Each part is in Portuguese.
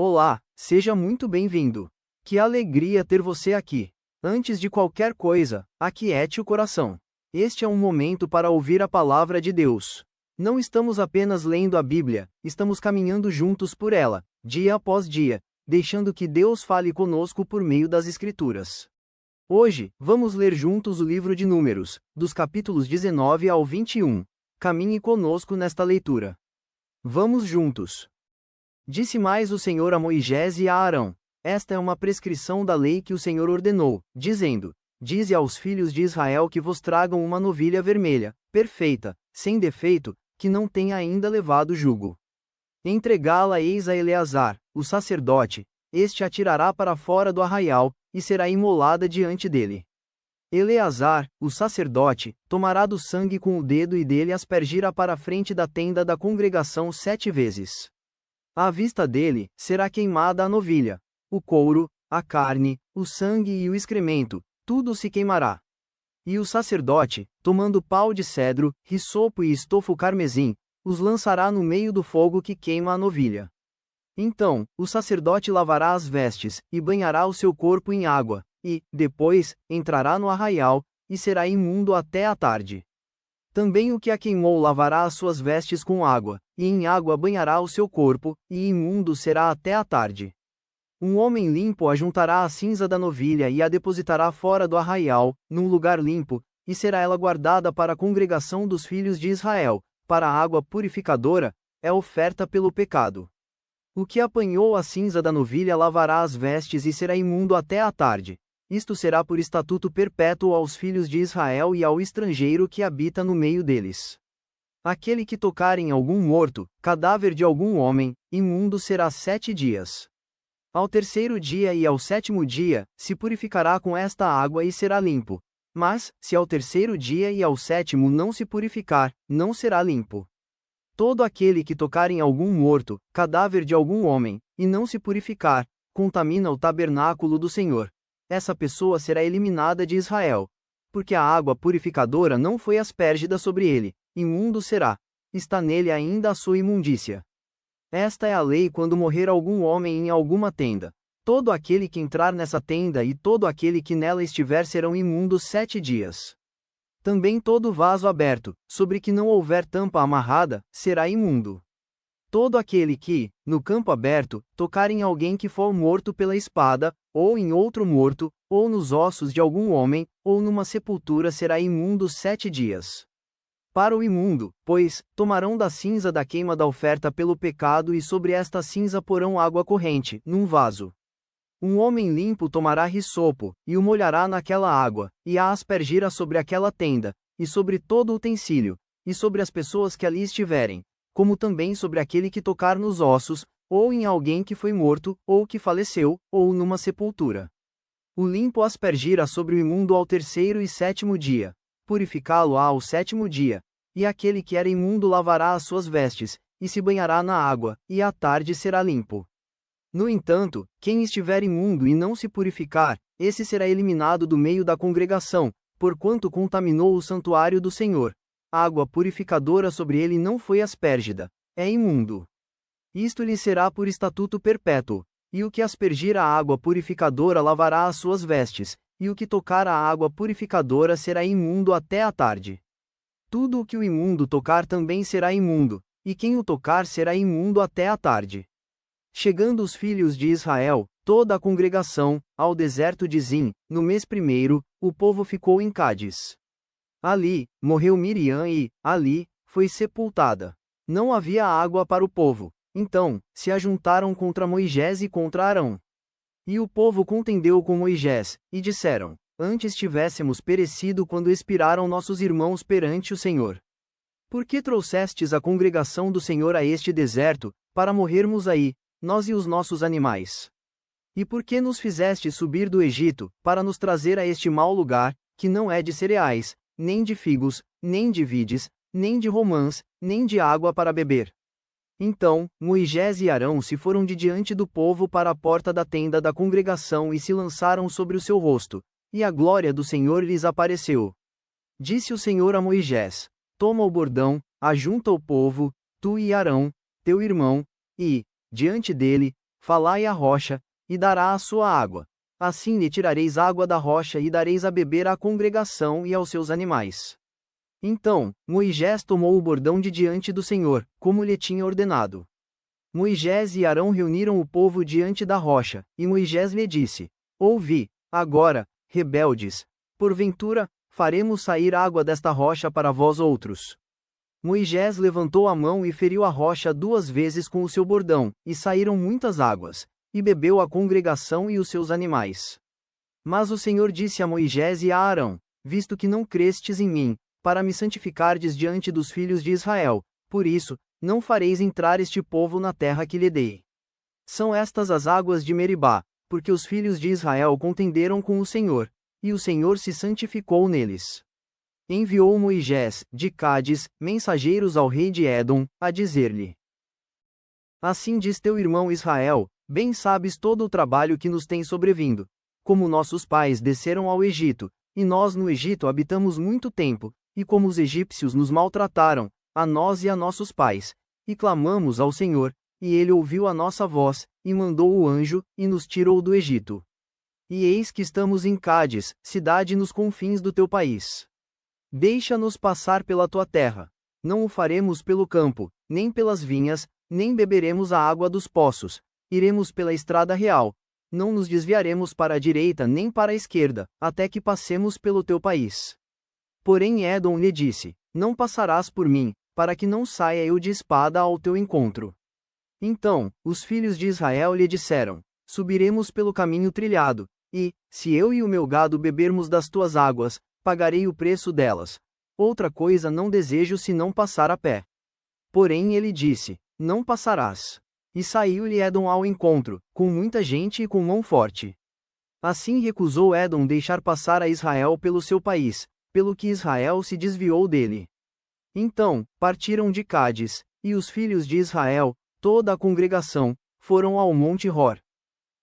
Olá, seja muito bem-vindo. Que alegria ter você aqui. Antes de qualquer coisa, aquiete o coração. Este é um momento para ouvir a palavra de Deus. Não estamos apenas lendo a Bíblia, estamos caminhando juntos por ela, dia após dia, deixando que Deus fale conosco por meio das Escrituras. Hoje, vamos ler juntos o livro de Números, dos capítulos 19 ao 21. Caminhe conosco nesta leitura. Vamos juntos. Disse mais o Senhor a Moisés e a Arão: Esta é uma prescrição da lei que o Senhor ordenou, dizendo: Dize aos filhos de Israel que vos tragam uma novilha vermelha, perfeita, sem defeito, que não tenha ainda levado jugo. Entregá-la eis a Eleazar, o sacerdote, este a tirará para fora do arraial, e será imolada diante dele. Eleazar, o sacerdote, tomará do sangue com o dedo e dele aspergirá para a frente da tenda da congregação 7 vezes. À vista dele, será queimada a novilha. O couro, a carne, o sangue e o excremento, tudo se queimará. E o sacerdote, tomando pau de cedro, hisopo e estofo carmesim, os lançará no meio do fogo que queima a novilha. Então, o sacerdote lavará as vestes, e banhará o seu corpo em água, e, depois, entrará no arraial, e será imundo até a tarde. Também o que a queimou lavará as suas vestes com água, e em água banhará o seu corpo, e imundo será até a tarde. Um homem limpo ajuntará a cinza da novilha e a depositará fora do arraial, num lugar limpo, e será ela guardada para a congregação dos filhos de Israel, para a água purificadora, é oferta pelo pecado. O que apanhou a cinza da novilha lavará as vestes e será imundo até a tarde. Isto será por estatuto perpétuo aos filhos de Israel e ao estrangeiro que habita no meio deles. Aquele que tocar em algum morto, cadáver de algum homem, imundo será 7 dias. Ao terceiro dia e ao 7º dia, se purificará com esta água e será limpo. Mas, se ao terceiro dia e ao 7º não se purificar, não será limpo. Todo aquele que tocar em algum morto, cadáver de algum homem, e não se purificar, contamina o tabernáculo do Senhor. Essa pessoa será eliminada de Israel. Porque a água purificadora não foi aspergida sobre ele, imundo será. Está nele ainda a sua imundícia. Esta é a lei quando morrer algum homem em alguma tenda. Todo aquele que entrar nessa tenda e todo aquele que nela estiver serão imundos 7 dias. Também todo vaso aberto, sobre que não houver tampa amarrada, será imundo. Todo aquele que, no campo aberto, tocar em alguém que for morto pela espada, ou em outro morto, ou nos ossos de algum homem, ou numa sepultura será imundo 7 dias. Para o imundo, pois, tomarão da cinza da queima da oferta pelo pecado e sobre esta cinza porão água corrente, num vaso. Um homem limpo tomará hisopo, e o molhará naquela água, e a aspergirá sobre aquela tenda, e sobre todo o utensílio, e sobre as pessoas que ali estiverem, como também sobre aquele que tocar nos ossos, ou em alguém que foi morto, ou que faleceu, ou numa sepultura. O limpo aspergirá sobre o imundo ao terceiro e 7º dia, purificá-lo-á ao 7º dia, e aquele que era imundo lavará as suas vestes, e se banhará na água, e à tarde será limpo. No entanto, quem estiver imundo e não se purificar, esse será eliminado do meio da congregação, porquanto contaminou o santuário do Senhor. A água purificadora sobre ele não foi aspergida, é imundo. Isto lhe será por estatuto perpétuo, e o que aspergir a água purificadora lavará as suas vestes, e o que tocar a água purificadora será imundo até a tarde. Tudo o que o imundo tocar também será imundo, e quem o tocar será imundo até a tarde. Chegando os filhos de Israel, toda a congregação, ao deserto de Zim, no mês primeiro, o povo ficou em Cádiz. Ali, morreu Miriam e, ali, foi sepultada. Não havia água para o povo, então, se ajuntaram contra Moisés e contra Arão. E o povo contendeu com Moisés, e disseram: Antes tivéssemos perecido quando expiraram nossos irmãos perante o Senhor. Por que trouxestes a congregação do Senhor a este deserto, para morrermos aí, nós e os nossos animais? E por que nos fizeste subir do Egito, para nos trazer a este mau lugar, que não é de cereais, nem de figos, nem de vides, nem de romãs, nem de água para beber? Então, Moisés e Arão se foram de diante do povo para a porta da tenda da congregação e se lançaram sobre o seu rosto, e a glória do Senhor lhes apareceu. Disse o Senhor a Moisés: Toma o bordão, ajunta o povo, tu e Arão, teu irmão, e, diante dele, falai à rocha, e dará a sua água. Assim lhe tirareis água da rocha e dareis a beber à congregação e aos seus animais. Então, Moisés tomou o bordão de diante do Senhor, como lhe tinha ordenado. Moisés e Arão reuniram o povo diante da rocha, e Moisés lhe disse: Ouvi, agora, rebeldes, porventura, faremos sair água desta rocha para vós outros. Moisés levantou a mão e feriu a rocha 2 vezes com o seu bordão, e saíram muitas águas, e bebeu a congregação e os seus animais. Mas o Senhor disse a Moisés e a Arão: Visto que não crestes em mim, para me santificardes diante dos filhos de Israel, por isso, não fareis entrar este povo na terra que lhe dei. São estas as águas de Meribá, porque os filhos de Israel contenderam com o Senhor, e o Senhor se santificou neles. Enviou Moisés, de Cádiz, mensageiros ao rei de Édom, a dizer-lhe: Assim diz teu irmão Israel, bem sabes todo o trabalho que nos tem sobrevindo. Como nossos pais desceram ao Egito, e nós no Egito habitamos muito tempo, e como os egípcios nos maltrataram, a nós e a nossos pais, e clamamos ao Senhor, e ele ouviu a nossa voz, e mandou o anjo, e nos tirou do Egito. E eis que estamos em Cádiz, cidade nos confins do teu país. Deixa-nos passar pela tua terra. Não o faremos pelo campo, nem pelas vinhas, nem beberemos a água dos poços. Iremos pela estrada real. Não nos desviaremos para a direita nem para a esquerda, até que passemos pelo teu país. Porém Édom lhe disse: Não passarás por mim, para que não saia eu de espada ao teu encontro. Então, os filhos de Israel lhe disseram: Subiremos pelo caminho trilhado, e, se eu e o meu gado bebermos das tuas águas, pagarei o preço delas. Outra coisa não desejo senão passar a pé. Porém ele disse: Não passarás. E saiu-lhe Édom ao encontro, com muita gente e com mão forte. Assim recusou Édom deixar passar a Israel pelo seu país, pelo que Israel se desviou dele. Então, partiram de Cádiz, e os filhos de Israel, toda a congregação, foram ao monte Hor.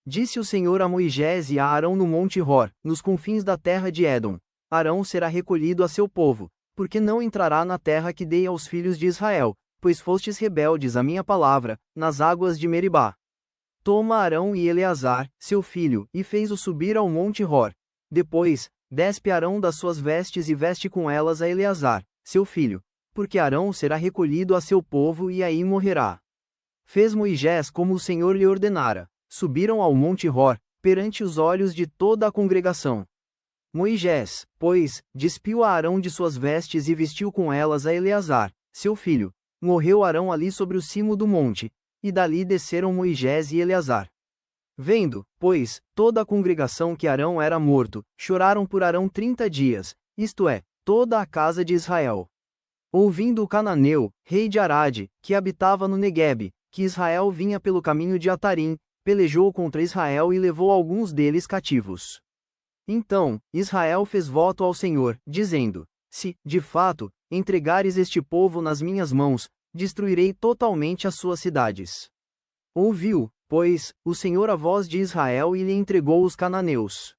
Disse o Senhor a Moisés e a Arão no monte Hor, nos confins da terra de Édom: Arão será recolhido a seu povo, porque não entrará na terra que dei aos filhos de Israel, pois fostes rebeldes à minha palavra, nas águas de Meribá. Toma Arão e Eleazar, seu filho, e fez-o subir ao monte Hor. Depois, despe Arão das suas vestes e veste com elas a Eleazar, seu filho, porque Arão será recolhido a seu povo e aí morrerá. Fez Moisés como o Senhor lhe ordenara. Subiram ao monte Hor, perante os olhos de toda a congregação. Moisés, pois, despiu a Arão de suas vestes e vestiu com elas a Eleazar, seu filho. Morreu Arão ali sobre o cimo do monte, e dali desceram Moisés e Eleazar. Vendo, pois, toda a congregação que Arão era morto, choraram por Arão 30 dias, isto é, toda a casa de Israel. Ouvindo o cananeu, rei de Arade, que habitava no Neguebe, que Israel vinha pelo caminho de Atarim, pelejou contra Israel e levou alguns deles cativos. Então, Israel fez voto ao Senhor, dizendo: Se, de fato, entregares este povo nas minhas mãos, destruirei totalmente as suas cidades. Ouviu, pois, o Senhor a voz de Israel e lhe entregou os cananeus.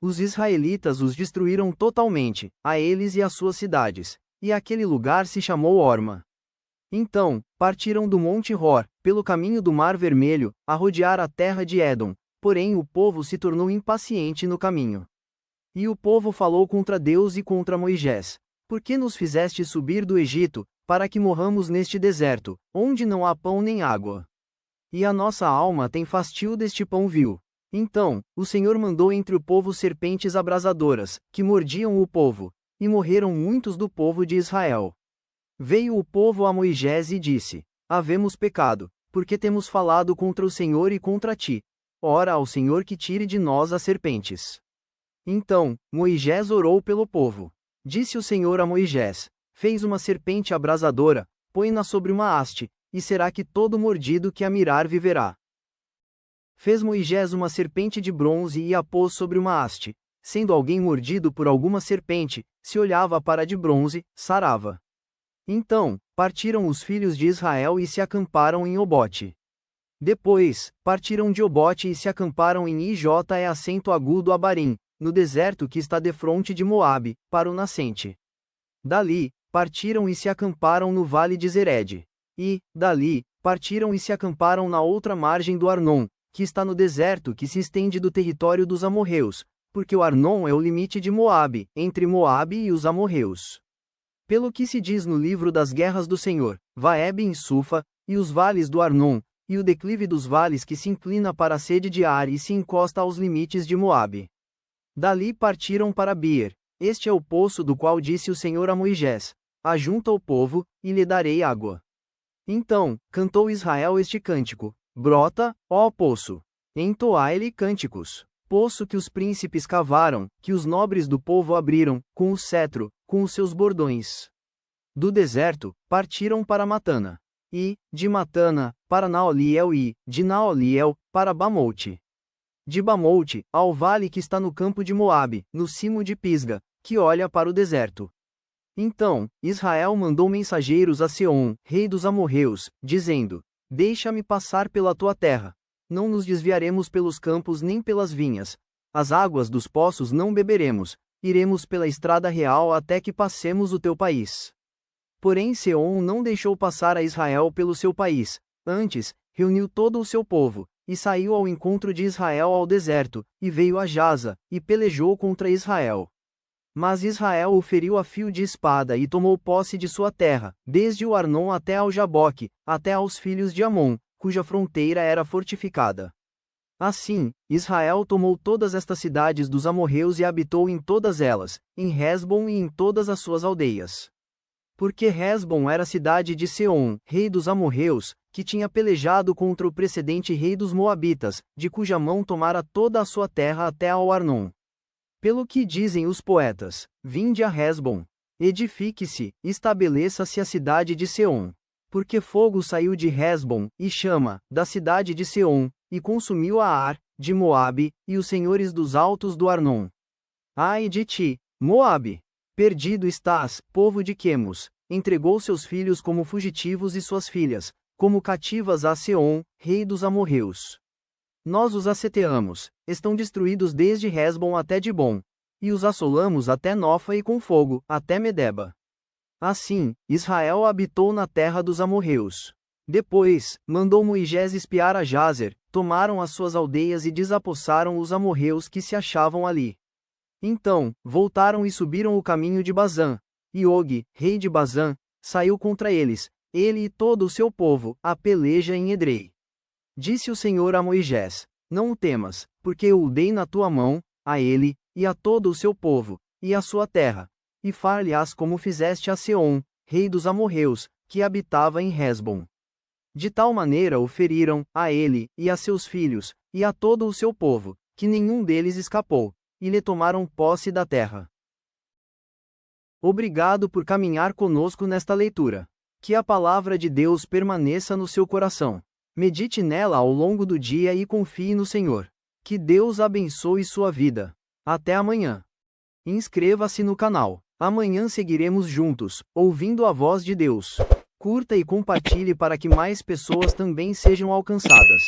Os israelitas os destruíram totalmente, a eles e às suas cidades, e aquele lugar se chamou Horma. Então, partiram do monte Hor, pelo caminho do Mar Vermelho, a rodear a terra de Édom, porém o povo se tornou impaciente no caminho. E o povo falou contra Deus e contra Moisés: Por que nos fizeste subir do Egito, para que morramos neste deserto, onde não há pão nem água? E a nossa alma tem fastio deste pão vil. Então, o Senhor mandou entre o povo serpentes abrasadoras, que mordiam o povo, e morreram muitos do povo de Israel. Veio o povo a Moisés e disse: Havemos pecado, porque temos falado contra o Senhor e contra ti. Ora ao Senhor que tire de nós as serpentes. Então, Moisés orou pelo povo. Disse o Senhor a Moisés: Fez uma serpente abrasadora, põe-na sobre uma haste, e será que todo mordido que a mirar viverá. Fez Moisés uma serpente de bronze e a pôs sobre uma haste. Sendo alguém mordido por alguma serpente, se olhava para a de bronze, sarava. Então, partiram os filhos de Israel e se acamparam em Obote. Depois, partiram de Obote e se acamparam em Ije acento agudo Abarim, no deserto que está defronte de Moabe, para o nascente. Dali, partiram e se acamparam no vale de Zered. E, dali, partiram e se acamparam na outra margem do Arnon, que está no deserto que se estende do território dos amorreus, porque o Arnon é o limite de Moabe, entre Moabe e os amorreus. Pelo que se diz no livro das guerras do Senhor, Vaeb em Sufa, e os vales do Arnon, e o declive dos vales que se inclina para a sede de Ar e se encosta aos limites de Moabe. Dali partiram para Beer, este é o poço do qual disse o Senhor a Moisés: ajunta o povo, e lhe darei água. Então, cantou Israel este cântico: brota, ó poço. Entoai-lhe cânticos. Poço que os príncipes cavaram, que os nobres do povo abriram, com o cetro, com os seus bordões. Do deserto, partiram para Matana. E, de Matana, para Naoliel e, de Naoliel, para Bamoute. De Bamoute, ao vale que está no campo de Moabe, no cimo de Pisga, que olha para o deserto. Então, Israel mandou mensageiros a Seom, rei dos amorreus, dizendo: deixa-me passar pela tua terra. Não nos desviaremos pelos campos nem pelas vinhas. As águas dos poços não beberemos. Iremos pela estrada real até que passemos o teu país. Porém Seom não deixou passar a Israel pelo seu país. Antes, reuniu todo o seu povo, e saiu ao encontro de Israel ao deserto, e veio a Jaza, e pelejou contra Israel. Mas Israel o feriu a fio de espada e tomou posse de sua terra, desde o Arnon até ao Jaboque, até aos filhos de Amon, cuja fronteira era fortificada. Assim, Israel tomou todas estas cidades dos amorreus e habitou em todas elas, em Hesbon e em todas as suas aldeias. Porque Hesbon era cidade de Seom, rei dos amorreus, que tinha pelejado contra o precedente rei dos moabitas, de cuja mão tomara toda a sua terra até ao Arnon. Pelo que dizem os poetas: vinde a Hesbon. Edifique-se, estabeleça-se a cidade de Seom. Porque fogo saiu de Hesbon, e chama, da cidade de Seom, e consumiu a Ar, de Moabe, e os senhores dos altos do Arnon. Ai de ti, Moabe! Perdido estás, povo de Quemos, entregou seus filhos como fugitivos e suas filhas, como cativas a Seom, rei dos amorreus. Nós os asseteamos, estão destruídos desde Hesbon até Dibon, e os assolamos até Nofa e com fogo, até Medeba. Assim, Israel habitou na terra dos amorreus. Depois, mandou Moisés espiar a Jazer, tomaram as suas aldeias e desapossaram os amorreus que se achavam ali. Então, voltaram e subiram o caminho de Bazã, e Og, rei de Bazã, saiu contra eles, ele e todo o seu povo, a peleja em Edrei. Disse o Senhor a Moisés: não o temas, porque eu o dei na tua mão, a ele, e a todo o seu povo, e a sua terra, e far-lhe-ás como fizeste a Seom, rei dos amorreus, que habitava em Hesbon. De tal maneira o feriram, a ele, e a seus filhos, e a todo o seu povo, que nenhum deles escapou, e lhe tomaram posse da terra. Obrigado por caminhar conosco nesta leitura. Que a palavra de Deus permaneça no seu coração. Medite nela ao longo do dia e confie no Senhor. Que Deus abençoe sua vida. Até amanhã. Inscreva-se no canal. Amanhã seguiremos juntos, ouvindo a voz de Deus. Curta e compartilhe para que mais pessoas também sejam alcançadas.